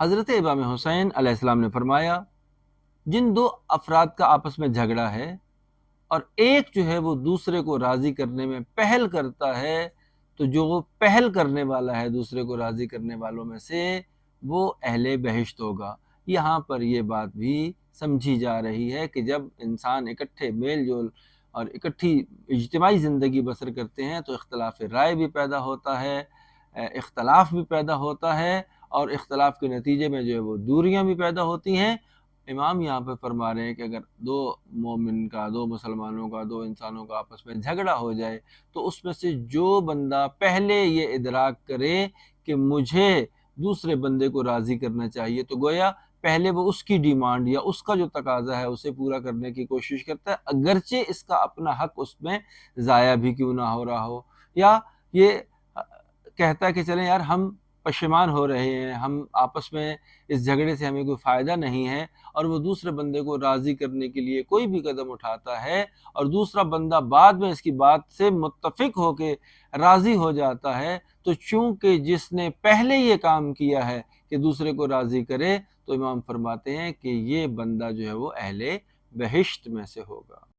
حضرت امام حسین علیہ السلام نے فرمایا، جن دو افراد کا آپس میں جھگڑا ہے اور ایک جو ہے وہ دوسرے کو راضی کرنے میں پہل کرتا ہے، تو جو وہ پہل کرنے والا ہے دوسرے کو راضی کرنے والوں میں سے، وہ اہل بہشت ہوگا۔ یہاں پر یہ بات بھی سمجھی جا رہی ہے کہ جب انسان اکٹھے میل جول اور اکٹھی اجتماعی زندگی بسر کرتے ہیں تو اختلاف رائے بھی پیدا ہوتا ہے، اختلاف بھی پیدا ہوتا ہے، اور اختلاف کے نتیجے میں جو ہے وہ دوریاں بھی پیدا ہوتی ہیں۔ امام یہاں پہ فرما رہے ہیں کہ اگر دو مومن کا، دو مسلمانوں کا، دو انسانوں کا آپس میں جھگڑا ہو جائے تو اس میں سے جو بندہ پہلے یہ ادراک کرے کہ مجھے دوسرے بندے کو راضی کرنا چاہیے، تو گویا پہلے وہ اس کی ڈیمانڈ یا اس کا جو تقاضا ہے اسے پورا کرنے کی کوشش کرتا ہے، اگرچہ اس کا اپنا حق اس میں ضائع بھی کیوں نہ ہو رہا ہو، یا یہ کہتا ہے کہ چلیں یار ہم پشیمان ہو رہے ہیں، ہم آپس میں اس جھگڑے سے ہمیں کوئی فائدہ نہیں ہے، اور وہ دوسرے بندے کو راضی کرنے کے لیے کوئی بھی قدم اٹھاتا ہے اور دوسرا بندہ بعد میں اس کی بات سے متفق ہو کے راضی ہو جاتا ہے، تو چونکہ جس نے پہلے یہ کام کیا ہے کہ دوسرے کو راضی کرے، تو امام فرماتے ہیں کہ یہ بندہ جو ہے وہ اہل بہشت میں سے ہوگا۔